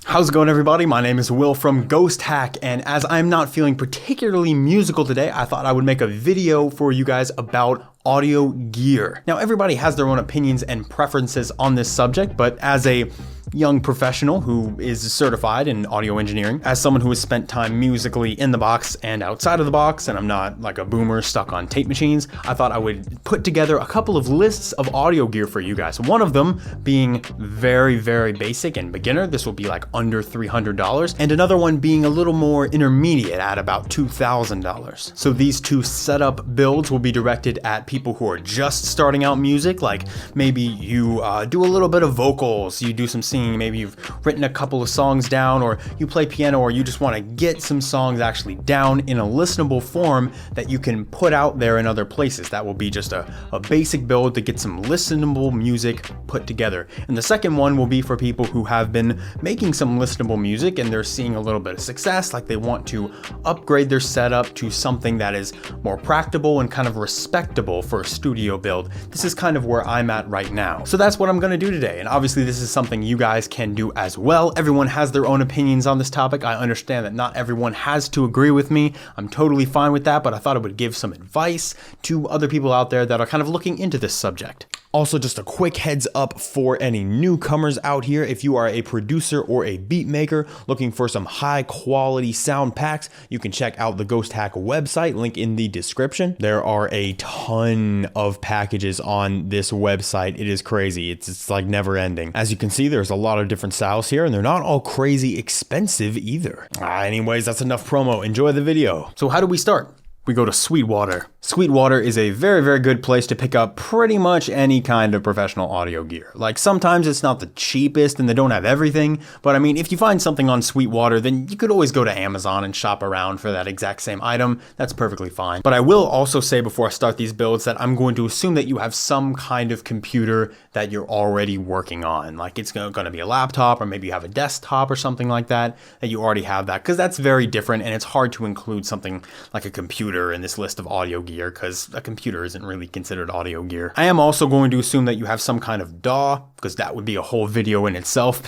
How's it going, everybody? My name is Will from Ghosthack, and as I'm not feeling particularly musical today, I thought I would make a video for you guys about audio gear. Now, everybody has their own opinions and preferences on this subject, but as a young professional who is certified in audio engineering, as someone who has spent time musically in the box and outside of the box, and I'm not like a boomer stuck on tape machines, I thought I would put together a couple of lists of audio gear for you guys. One of them being very basic and beginner. This will be like under $300, and another one being a little more intermediate at about $2,000. So these two setup builds will be directed at people who are just starting out music, like maybe you do a little bit of vocals, you do some singing, maybe you've written a couple of songs down, or you play piano, or you just want to get some songs actually down in a listenable form that you can put out there in other places. That will be just a basic build to get some listenable music put together. And the second one will be for people who have been making some listenable music and they're seeing a little bit of success, like they want to upgrade their setup to something that is more practical and kind of respectable for a studio build. This is kind of where I'm at right now. So that's what I'm going to do today. And obviously this is something you guys can do as well. Everyone has their own opinions on this topic. I understand that not everyone has to agree with me. I'm totally fine with that, but I thought I would give some advice to other people out there that are kind of looking into this subject. Also, just a quick heads up for any newcomers out here. If you are a producer or a beat maker looking for some high quality sound packs, you can check out the Ghosthack website, link in the description. There are a ton of packages on this website. It is crazy. It's like never ending. As you can see, there's a lot of different styles here, and they're not all crazy expensive either. Anyways, that's enough promo. Enjoy the video. So how do we start? We go to Sweetwater. Sweetwater is a very good place to pick up pretty much any kind of professional audio gear. Like, sometimes it's not the cheapest and they don't have everything, but I mean, if you find something on Sweetwater, then you could always go to Amazon and shop around for that exact same item. That's perfectly fine. But I will also say before I start these builds that I'm going to assume that you have some kind of computer that you're already working on. Like, it's going to be a laptop, or maybe you have a desktop or something like that you already have that, because that's very different, and it's hard to include something like a computer in this list of audio gear because a computer isn't really considered audio gear. I am also going to assume that you have some kind of DAW, because that would be a whole video in itself,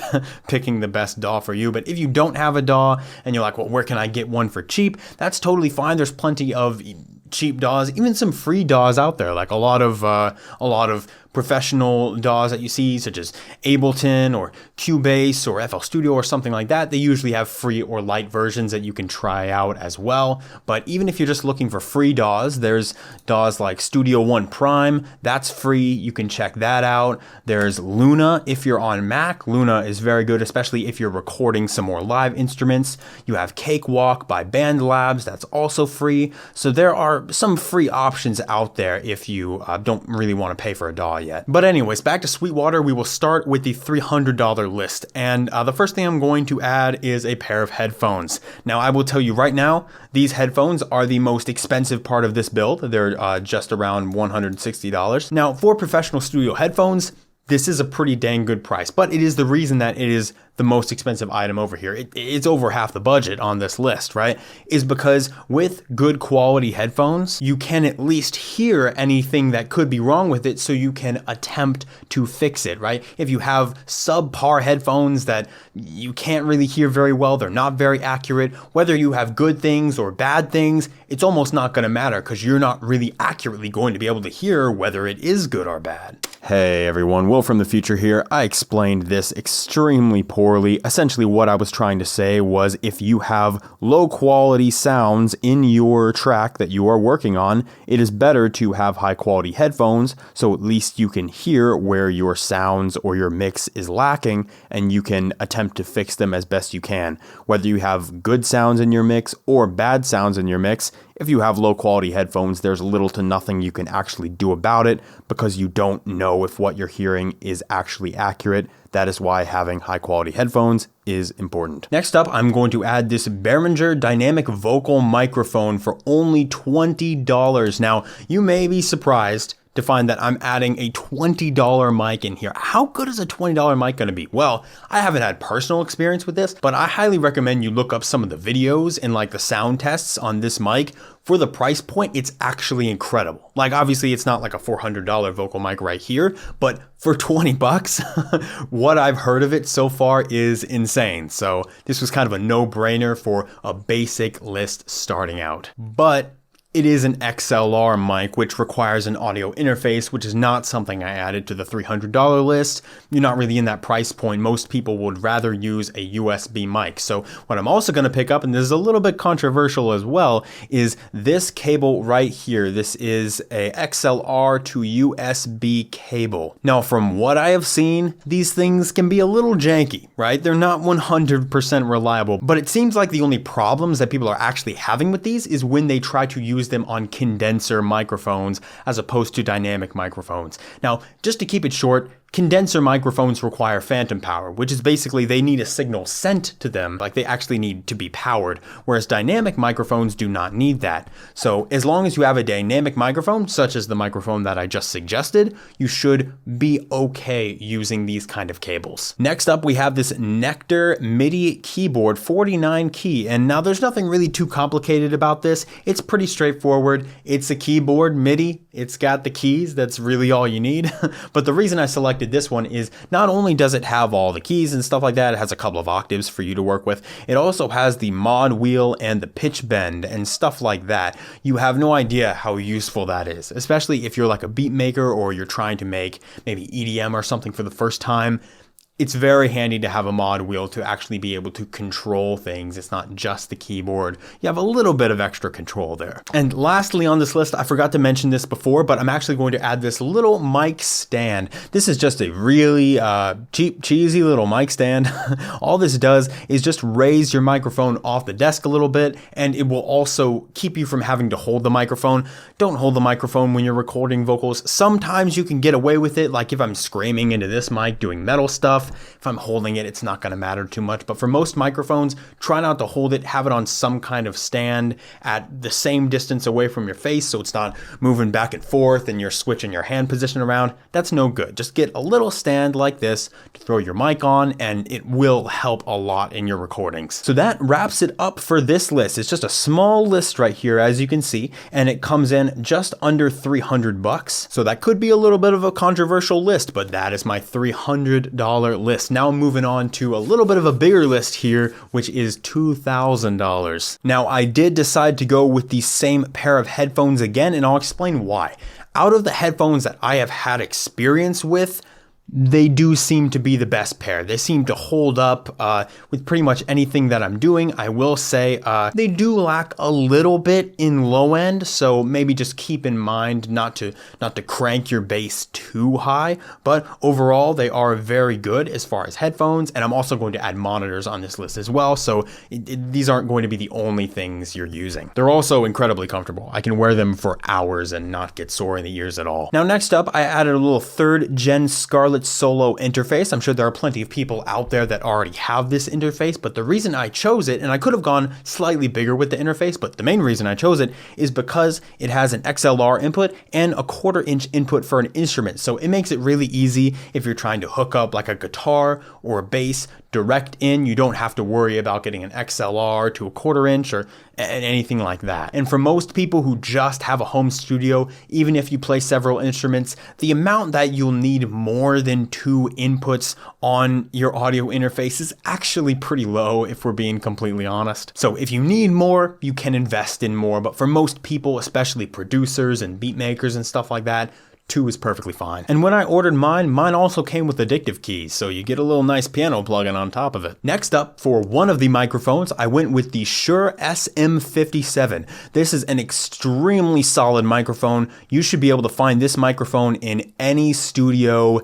picking the best DAW for you. But if you don't have a DAW and you're like, well, where can I get one for cheap? That's totally fine. There's plenty of cheap DAWs, even some free DAWs out there, like a lot of professional DAWs that you see, such as Ableton or Cubase or FL Studio or something like that. They usually have free or light versions that you can try out as well. But even if you're just looking for free DAWs, there's DAWs like Studio One Prime. That's free. You can check that out. There's Luna if you're on Mac. Luna is very good, especially if you're recording some more live instruments. You have Cakewalk by BandLabs. That's also free. So there are some free options out there if you don't really want to pay for a DAW yet. But anyways, back to Sweetwater. We will start with the $300 list, and the first thing I'm going to add is a pair of headphones. Now, I will tell you right now, these headphones are the most expensive part of this build. They're just around $160. Now, for professional studio headphones, this is a pretty dang good price, but it is the reason that it is the most expensive item over here. It's over half the budget on this list, right? Is because with good quality headphones, you can at least hear anything that could be wrong with it, so you can attempt to fix it, right? If you have subpar headphones that you can't really hear very well, they're not very accurate, whether you have good things or bad things, it's almost not going to matter because you're not really accurately going to be able to hear whether it is good or bad. Hey everyone, Will from the future here. I explained this extremely poorly. Essentially what I was trying to say was, if you have low quality sounds in your track that you are working on, it is better to have high quality headphones, so at least you can hear where your sounds or your mix is lacking, and you can attempt to fix them as best you can. Whether you have good sounds in your mix or bad sounds in your mix, if you have low quality headphones, there's little to nothing you can actually do about it, because you don't know if what you're hearing is actually accurate. That is why having high quality headphones is important. Next up, I'm going to add this Behringer dynamic vocal microphone for only $20. Now, you may be surprised to find that I'm adding a $20 mic in here. How good is a $20 mic going to be? Well, I haven't had personal experience with this, but I highly recommend you look up some of the videos and like the sound tests on this mic. For the price point, it's actually incredible. Like obviously it's not like a $400 vocal mic right here, but for 20 bucks, what I've heard of it so far is insane. So this was kind of a no-brainer for a basic list starting out. But it is an XLR mic, which requires an audio interface, which is not something I added to the $300 list. You're not really in that price point. Most people would rather use a USB mic. So what I'm also going to pick up, and this is a little bit controversial as well, is this cable right here. This is a XLR to USB cable. Now, from what I have seen, these things can be a little janky, right? They're not 100% reliable, but it seems like the only problems that people are actually having with these is when they try to use them on condenser microphones as opposed to dynamic microphones. Now, just to keep it short, condenser microphones require phantom power, which is basically they need a signal sent to them, like they actually need to be powered, whereas dynamic microphones do not need that. So as long as you have a dynamic microphone, such as the microphone that I just suggested, you should be okay using these kind of cables. Next up, we have this Nectar MIDI Keyboard 49 key, and now there's nothing really too complicated about this. It's pretty straightforward. It's a keyboard MIDI. It's got the keys. That's really all you need. But the reason I selected this one is not only does it have all the keys and stuff like that, it has a couple of octaves for you to work with. It also has the mod wheel and the pitch bend and stuff like that. You have no idea how useful that is, especially if you're like a beat maker or you're trying to make maybe EDM or something for the first time. It's very handy to have a mod wheel to actually be able to control things. It's not just the keyboard. You have a little bit of extra control there. And lastly on this list, I forgot to mention this before, but I'm actually going to add this little mic stand. This is just a really cheap, cheesy little mic stand. All this does is just raise your microphone off the desk a little bit, and it will also keep you from having to hold the microphone. Don't hold the microphone when you're recording vocals. Sometimes you can get away with it, like if I'm screaming into this mic doing metal stuff. If I'm holding it, it's not going to matter too much. But for most microphones, try not to hold it. Have it on some kind of stand at the same distance away from your face so it's not moving back and forth and you're switching your hand position around. That's no good. Just get a little stand like this to throw your mic on, and it will help a lot in your recordings. So that wraps it up for this list. It's just a small list right here, as you can see, and it comes in just under 300 bucks. So that could be a little bit of a controversial list, but that is my $300 list. Now moving on to a little bit of a bigger list here, which is $2,000. Now I did decide to go with the same pair of headphones again, and I'll explain why. Out of the headphones that I have had experience with, they do seem to be the best pair. They seem to hold up with pretty much anything that I'm doing. I will say they do lack a little bit in low end, so maybe just keep in mind not to crank your bass too high. But overall, they are very good as far as headphones, and I'm also going to add monitors on this list as well. So these aren't going to be the only things you're using. They're also incredibly comfortable. I can wear them for hours and not get sore in the ears at all. Now next up, I added a little 3rd gen Scarlett Solo interface. I'm sure there are plenty of people out there that already have this interface, but the reason I chose it, and I could have gone slightly bigger with the interface, but the main reason I chose it is because it has an XLR input and a 1/4 inch input for an instrument. So it makes it really easy if you're trying to hook up like a guitar or a bass direct in. You don't have to worry about getting an XLR to a 1/4 inch or anything like that. And for most people who just have a home studio, even if you play several instruments, the amount that you'll need more than 2 inputs on your audio interface is actually pretty low, if we're being completely honest. So if you need more, you can invest in more, but for most people, especially producers and beat makers and stuff like that, 2 is perfectly fine. And when I ordered mine also came with addictive keys, so you get a little nice piano plugin on top of it. Next up, for one of the microphones, I went with the Shure SM57. This is an extremely solid microphone. You should be able to find this microphone in any studio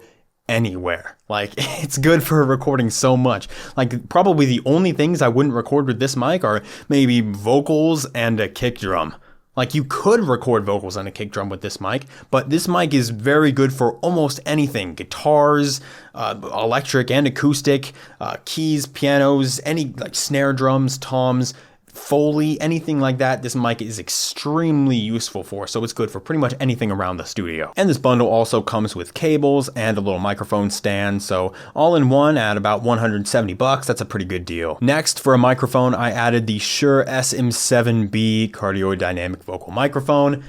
anywhere. Like, it's good for recording so much. Like, probably the only things I wouldn't record with this mic are maybe vocals and a kick drum. Like, you could record vocals on a kick drum with this mic, but this mic is very good for almost anything. Guitars, electric and acoustic, keys, pianos, any like snare drums, toms. Foley, anything like that, this mic is extremely useful for, so it's good for pretty much anything around the studio. And this bundle also comes with cables and a little microphone stand, so all in one at about 170 bucks, that's a pretty good deal. Next, for a microphone, I added the Shure SM7B Cardiodynamic Vocal Microphone.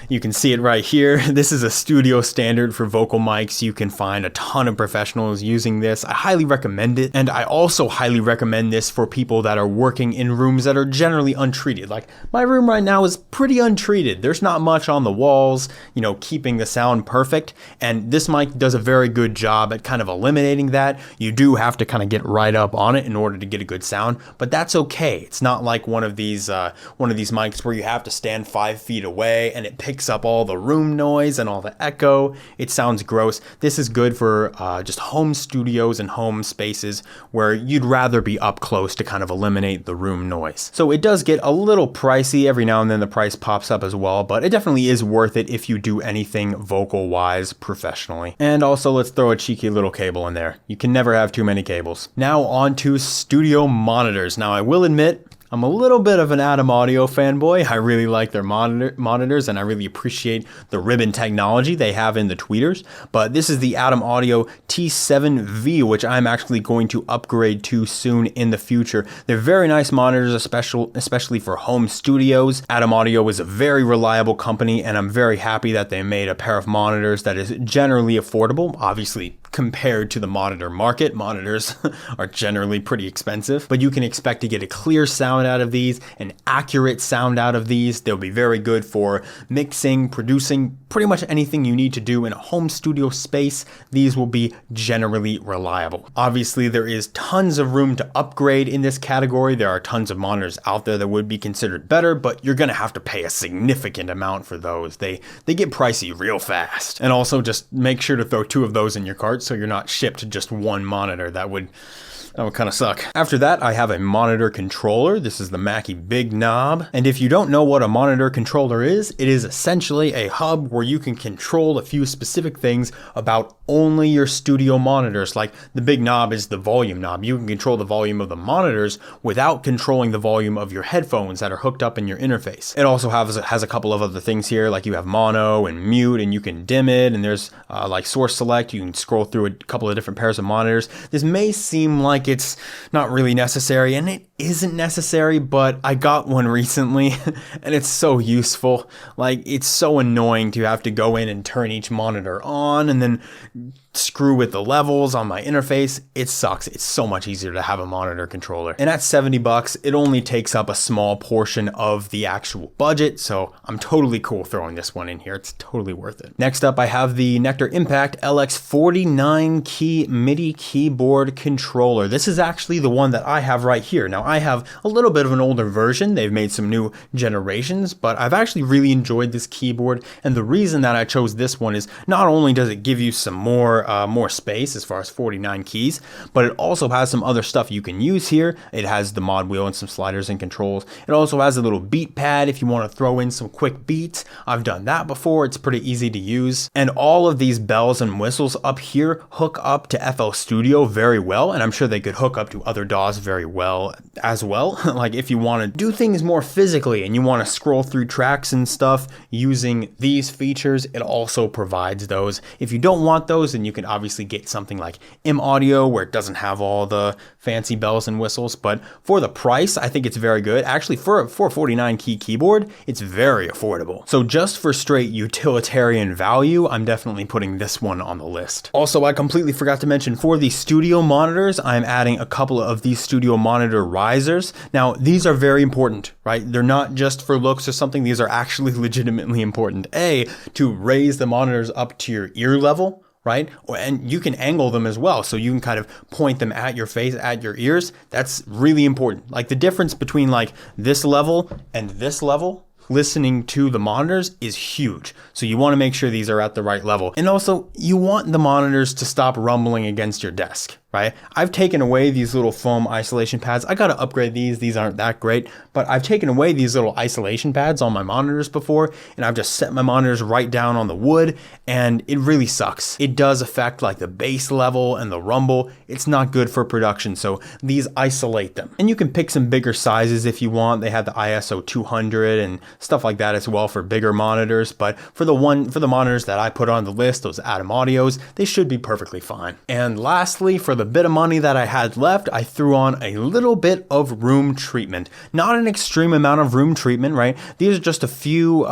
You can see it right here. This is a studio standard for vocal mics. You can find a ton of professionals using this. I highly recommend it. And I also highly recommend this for people that are working in rooms that are generally untreated. Like my room right now is pretty untreated. There's not much on the walls, you know, keeping the sound perfect. And this mic does a very good job at kind of eliminating that. You do have to kind of get right up on it in order to get a good sound, but that's okay. It's not like one of these mics where you have to stand 5 feet away and it picks up all the room noise and all the echo. It sounds gross. This is good for just home studios and home spaces where you'd rather be up close to kind of eliminate the room noise. So it does get a little pricey. Every now and then the price pops up as well, but it definitely is worth it if you do anything vocal wise professionally. And also let's throw a cheeky little cable in there. You can never have too many cables. Now on to studio monitors. Now I will admit, I'm a little bit of an Adam Audio fanboy. I really like their monitors and I really appreciate the ribbon technology they have in the tweeters. But this is the Adam Audio T7V, which I'm actually going to upgrade to soon in the future. They're very nice monitors, especially for home studios. Adam Audio is a very reliable company and I'm very happy that they made a pair of monitors that is generally affordable. Obviously, compared to the monitor market, monitors are generally pretty expensive, but you can expect to get a clear sound out of these, an accurate sound out of these. They'll be very good for mixing, producing, pretty much anything you need to do in a home studio space. These will be generally reliable. Obviously, there is tons of room to upgrade in this category. There are tons of monitors out there that would be considered better, but you're gonna have to pay a significant amount for those. They get pricey real fast. And also just make sure to throw 2 of those in your cart so you're not shipped just one monitor. That would kind of suck. After that, I have a monitor controller. This is the Mackie Big Knob. And if you don't know what a monitor controller is, it is essentially a hub where you can control a few specific things about only your studio monitors. Like the Big Knob is the volume knob. You can control the volume of the monitors without controlling the volume of your headphones that are hooked up in your interface. It also has a couple of other things here, like you have mono and mute, and you can dim it, and there's like source select. You can scroll through a couple of different pairs of monitors. This may seem like it's not really necessary, and it isn't necessary, but I got one recently and it's so useful. Like, it's so annoying to have to go in and turn each monitor on and then screw with the levels on my interface. It sucks. It's so much easier to have a monitor controller. And at 70 bucks, it only takes up a small portion of the actual budget, so I'm totally cool throwing this one in here. It's totally worth it. Next up, I have the Nectar Impact LX49 key MIDI keyboard controller. This is actually the one that I have right here. Now, I have a little bit of an older version. They've made some new generations, but I've actually really enjoyed this keyboard. And the reason that I chose this one is not only does it give you some more space as far as 49 keys, but it also has some other stuff you can use here. It has the mod wheel and some sliders and controls. It also has a little beat pad if you want to throw in some quick beats. I've done that before. It's pretty easy to use. And all of these bells and whistles up here hook up to FL Studio very well, and I'm sure they could hook up to other DAWs very well as well. Like if you want to do things more physically and you want to scroll through tracks and stuff using these features, it also provides those. If you don't want those, then you can obviously get something like M Audio where it doesn't have all the fancy bells and whistles, but for the price, I think it's very good. Actually, for a 449 key keyboard, it's very affordable. So just for straight utilitarian value, I'm definitely putting this one on the list. Also, I completely forgot to mention, for the studio monitors, I'm adding a couple of these studio monitor risers. Now, these are very important, right? They're not just for looks or something. These are actually legitimately important. To raise the monitors up to your ear level, right? And you can angle them as well. So you can kind of point them at your face, at your ears. That's really important. Like the difference between like this level and this level, listening to the monitors, is huge. So you want to make sure these are at the right level. And also, you want the monitors to stop rumbling against your desk, right? I've taken away these little foam isolation pads. I got to upgrade these. These aren't that great, but I've taken away these little isolation pads on my monitors before, and I've just set my monitors right down on the wood, and it really sucks. It does affect like the bass level and the rumble. It's not good for production, so these isolate them. And you can pick some bigger sizes if you want. They have the ISO 200 and stuff like that as well for bigger monitors, but for the monitors that I put on the list, those Atom Audios, they should be perfectly fine. And lastly, for the bit of money that I had left, I threw on a little bit of room treatment. Not an extreme amount of room treatment, right? These are just a few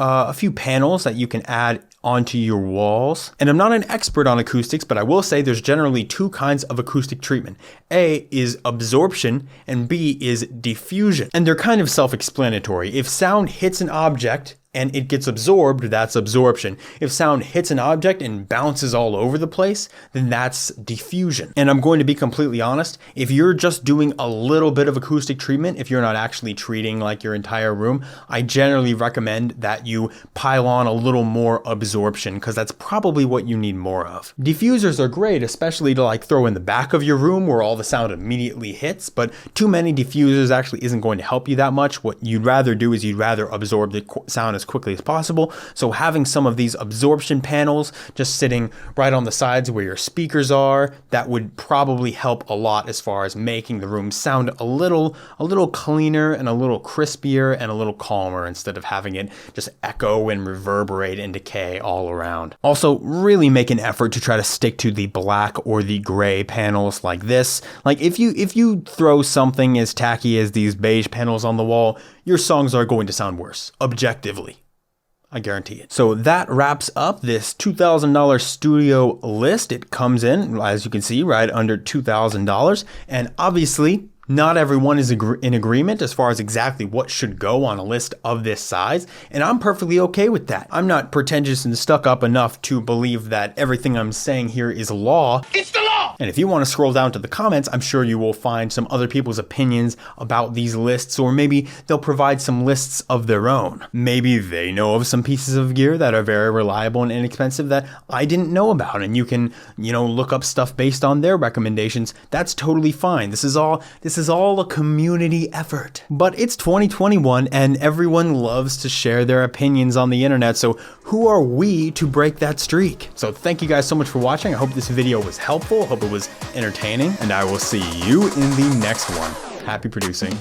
panels that you can add onto your walls. And I'm not an expert on acoustics, but I will say there's generally two kinds of acoustic treatment. A is absorption and B is diffusion. And they're kind of self-explanatory. If sound hits an object and it gets absorbed, that's absorption. If sound hits an object and bounces all over the place, then that's diffusion. And I'm going to be completely honest, if you're just doing a little bit of acoustic treatment, if you're not actually treating like your entire room, I generally recommend that you pile on a little more absorption, because that's probably what you need more of. Diffusers are great, especially to like throw in the back of your room where all the sound immediately hits, but too many diffusers actually isn't going to help you that much. What you'd rather do is you'd rather absorb the sound as quickly as possible. So having some of these absorption panels just sitting right on the sides where your speakers are, that would probably help a lot as far as making the room sound a little cleaner and a little crispier and a little calmer, instead of having it just echo and reverberate and decay all around. Also, really make an effort to try to stick to the black or the gray panels like this. Like if you throw something as tacky as these beige panels on the wall, your songs are going to sound worse, objectively. I guarantee it. So that wraps up this $2,000 Sudio list. It comes in, as you can see, right under $2,000. And obviously, not everyone is in agreement as far as exactly what should go on a list of this size, and I'm perfectly okay with that. I'm not pretentious and stuck up enough to believe that everything I'm saying here is law. It's the law! And if you want to scroll down to the comments, I'm sure you will find some other people's opinions about these lists, or maybe they'll provide some lists of their own. Maybe they know of some pieces of gear that are very reliable and inexpensive that I didn't know about, and you can, look up stuff based on their recommendations. That's totally fine. This is all a community effort. But it's 2021 and everyone loves to share their opinions on the internet, so who are we to break that streak? So thank you guys so much for watching. I hope this video was helpful, I hope it was entertaining, and I will see you in the next one. Happy producing.